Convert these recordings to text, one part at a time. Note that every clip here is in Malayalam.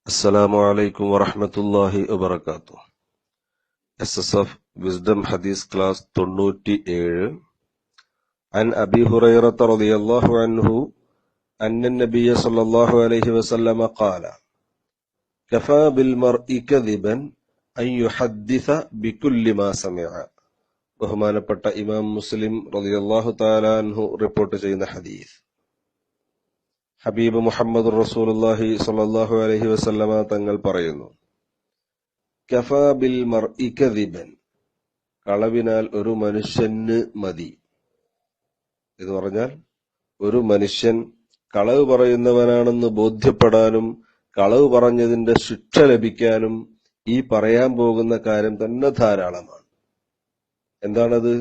അസ്സലാമു അലൈക്കും വറഹ്മത്തുള്ളാഹി വബറകാതുഹു. SSF വിസ്ഡം ഹദീസ് ക്ലാസ് 97. عن أبي هريرة رضي الله عنه أن النبي صلى الله عليه وسلم قال كفى بالمرء كذبا أن يحدث بكل ما سمع. ബഹുമാനപ്പെട്ട ഇമാം മുസ്ലിം റളിയല്ലാഹു തആല അൻഹു റിപ്പോർട്ട് ചെയ്യുന്ന ഹദീസ്. ഹബീബ് മുഹമ്മദ് റസൂലുള്ളാഹി സ്വല്ലല്ലാഹു അലൈഹി വസല്ലമ തങ്ങൾ പറയുന്നു, കഫാ ബിൽ മർഇ കദിബൻ, കളവിനാൽ ഒരു മനുഷ്യന് മതി. എന്ന് പറഞ്ഞാൽ ഒരു മനുഷ്യൻ കളവ് പറയുന്നവനാണെന്ന് ബോധ്യപ്പെടാനും കളവ് പറഞ്ഞതിന്റെ ശിക്ഷ ലഭിക്കാനും ഈ പറയാൻ പോകുന്ന കാര്യം തന്നെ ധാരാളമാണ്. എന്താണത്?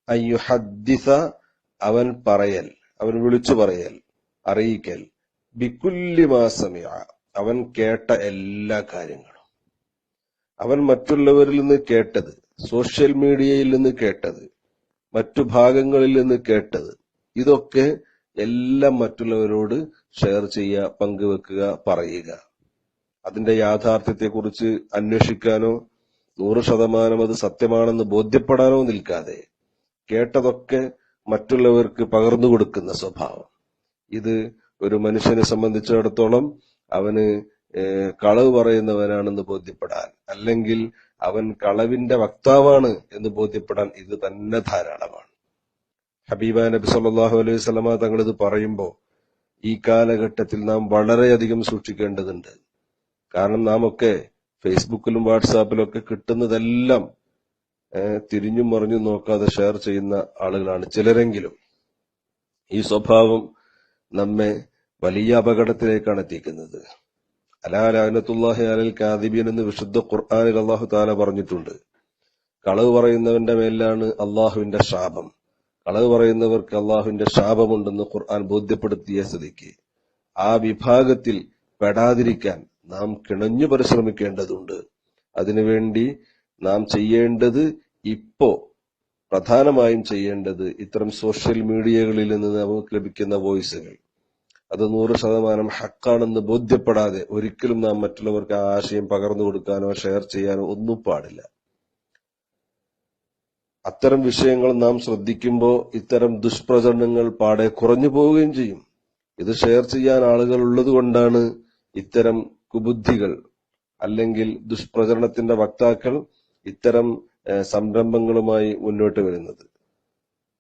അയ്യുഹദ്ദിസ, അവൻ പറയൽ, അവൻ വിളിച്ചു പറയൽ, അറിയിക്കൽ, ബിക്കുല്ലി മാ സമിഅ, അവൻ കേട്ട എല്ലാ കാര്യങ്ങളും, അവൻ മറ്റുള്ളവരിൽ നിന്ന് കേട്ടത്, സോഷ്യൽ മീഡിയയിൽ നിന്ന് കേട്ടത്, മറ്റു ഭാഗങ്ങളിൽ നിന്ന് കേട്ടത്, ഇതൊക്കെ എല്ലാം മറ്റുള്ളവരോട് ഷെയർ ചെയ്യുക, പങ്കുവെക്കുക, പറയുക. അതിന്റെ യാഥാർത്ഥ്യത്തെക്കുറിച്ച് അന്വേഷിക്കാനോ 100% അത് സത്യമാണെന്ന് ബോധ്യപ്പെടാനോ നിൽക്കാതെ കേട്ടതൊക്കെ മറ്റുള്ളവർക്ക് പകർന്നു കൊടുക്കുന്ന സ്വഭാവം, ഇത് ഒരു മനുഷ്യനെ സംബന്ധിച്ചിടത്തോളം അവന് കളവ് പറയുന്നവനാണെന്ന് ബോധ്യപ്പെടാൻ, അല്ലെങ്കിൽ അവൻ കളവിന്റെ വക്താവാണ് എന്ന് ബോധ്യപ്പെടാൻ ഇത് തന്നെ ധാരാളമാണ്. ഹബീബ നബി സല്ലല്ലാഹു അലൈഹി വസല്ലമ തങ്ങൾ ഇത് പറയുമ്പോൾ ഈ കാലഘട്ടത്തിൽ നാം വളരെയധികം സൂക്ഷിക്കേണ്ടതുണ്ട്. കാരണം നാം ഒക്കെ ഫേസ്ബുക്കിലും വാട്സാപ്പിലും ഒക്കെ കിട്ടുന്നതെല്ലാം തിരിഞ്ഞും മറിഞ്ഞും നോക്കാതെ ഷെയർ ചെയ്യുന്ന ആളുകളാണ് ചിലരെങ്കിലും. ഈ സ്വഭാവം നമ്മെ വലിയ അപകടത്തിലേക്കാണ് എത്തിക്കുന്നത്. അലാ ലഅനത്തുല്ലാഹി അലൽ കാദിബീൻ എന്ന് വിശുദ്ധ ഖുർആനിൽ അല്ലാഹു തആല പറഞ്ഞിട്ടുണ്ട്. കളവ് പറയുന്നവന്റെ മേലാണ് അള്ളാഹുവിന്റെ ശാപം. കളവ് പറയുന്നവർക്ക് അള്ളാഹുവിന്റെ ശാപമുണ്ടെന്ന് ഖുർആൻ ബോധ്യപ്പെടുത്തിയ സ്ഥിതിക്ക് ആ വിഭാഗത്തിൽ പെടാതിരിക്കാൻ നാം കിണഞ്ഞു പരിശ്രമിക്കേണ്ടതുണ്ട്. അതിനുവേണ്ടി നാം ചെയ്യേണ്ടത്, ഇപ്പോ പ്രധാനമായും ചെയ്യേണ്ടത്, ഇത്തരം സോഷ്യൽ മീഡിയകളിൽ നിന്ന് നമുക്ക് ലഭിക്കുന്ന വോയിസുകൾ അത് 100% ഹക്കാണെന്ന് ബോധ്യപ്പെടാതെ ഒരിക്കലും നാം മറ്റുള്ളവർക്ക് ആ ആശയം പകർന്നു കൊടുക്കാനോ ഷെയർ ചെയ്യാനോ ഒന്നും പാടില്ല. അത്തരം വിഷയങ്ങൾ നാം ശ്രദ്ധിക്കുമ്പോൾ ഇത്തരം ദുഷ്പ്രചരണങ്ങൾ പാടെ കുറഞ്ഞു പോവുകയും ചെയ്യും. ഇത് ഷെയർ ചെയ്യാൻ ആളുകൾ ഉള്ളത് കൊണ്ടാണ് ഇത്തരം കുബുദ്ധികൾ അല്ലെങ്കിൽ ദുഷ്പ്രചരണത്തിന്റെ വക്താക്കൾ ഇത്തരം സംരംഭങ്ങളുമായി മുന്നോട്ട് വരുന്നത്.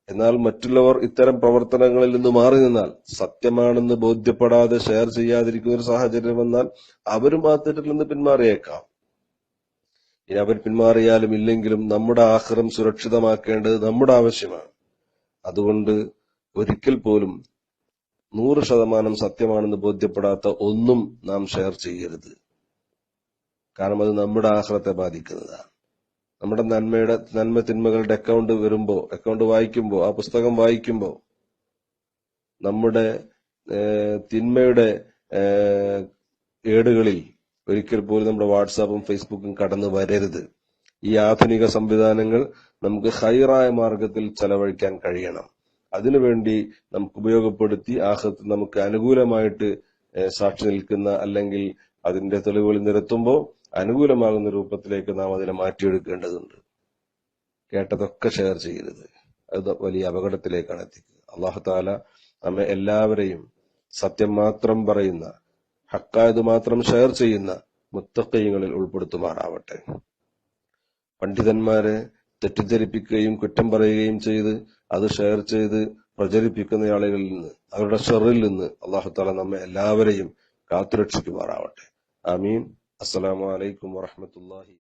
എന്നാൽ മറ്റുള്ളവർ ഇത്തരം പ്രവർത്തനങ്ങളിൽ നിന്ന് മാറി നിന്നാൽ, സത്യമാണെന്ന് ബോധ്യപ്പെടാതെ ഷെയർ ചെയ്യാതിരിക്കുന്ന ഒരു സാഹചര്യം വന്നാൽ അവരും ആ തെറ്റിൽ നിന്ന് പിന്മാറിയേക്കാം. ഇനി അവർ പിന്മാറിയാലും ഇല്ലെങ്കിലും നമ്മുടെ ആഖിറം സുരക്ഷിതമാക്കേണ്ടത് നമ്മുടെ ആവശ്യമാണ്. അതുകൊണ്ട് ഒരിക്കൽ പോലും 100% സത്യമാണെന്ന് ബോധ്യപ്പെടാത്ത ഒന്നും നാം ഷെയർ ചെയ്യരുത്. കാരണം അത് നമ്മുടെ ആഖിറത്തെ ബാധിക്കുന്നതാണ്. നമ്മുടെ നന്മ തിന്മകളുടെ അക്കൗണ്ട് വായിക്കുമ്പോ, ആ പുസ്തകം വായിക്കുമ്പോ നമ്മുടെ തിന്മയുടെ ഏടുകളിൽ ഒരിക്കൽ പോലും നമ്മുടെ വാട്സാപ്പും ഫേസ്ബുക്കും കടന്നു വരരുത്. ഈ ആധുനിക സംവിധാനങ്ങൾ നമുക്ക് ഹൈറായ മാർഗത്തിൽ ചെലവഴിക്കാൻ കഴിയണം. അതിനുവേണ്ടി നമുക്ക് ഉപയോഗപ്പെടുത്തി ആഖിറത്തിൽ നമുക്ക് അനുകൂലമായിട്ട് സാക്ഷി നിൽക്കുന്ന, അല്ലെങ്കിൽ അതിന്റെ തെളിവുകൾ നിരത്തുമ്പോൾ അനുകൂലമാകുന്ന രൂപത്തിലേക്ക് നാം അതിനെ മാറ്റിയെടുക്കേണ്ടതുണ്ട്. കേട്ടതൊക്കെ ഷെയർ ചെയ്യരുത്, അത് വലിയ അപകടത്തിലേക്കാണ് എത്തിക്കുക. അല്ലാഹു തആല നമ്മെ എല്ലാവരെയും സത്യം മാത്രം പറയുന്ന, ഹക്കായത് മാത്രം ഷെയർ ചെയ്യുന്ന മുത്തഖീങ്ങളിൽ ഉൾപ്പെടുത്തുമാറാവട്ടെ. പണ്ഡിതന്മാരെ തെറ്റിദ്ധരിപ്പിക്കുകയും കുറ്റം പറയുകയും ചെയ്ത് അത് ഷെയർ ചെയ്ത് പ്രചരിപ്പിക്കുന്ന ആളുകളിൽ നിന്ന്, അവരുടെ ഷർറിൽ നിന്ന് അല്ലാഹു തആല നമ്മെ എല്ലാവരെയും കാത്തുരക്ഷിക്കുമാറാവട്ടെ. ആമീൻ. അസ്സലാമു അലൈക്കും വറഹ്മത്തുള്ളാഹി.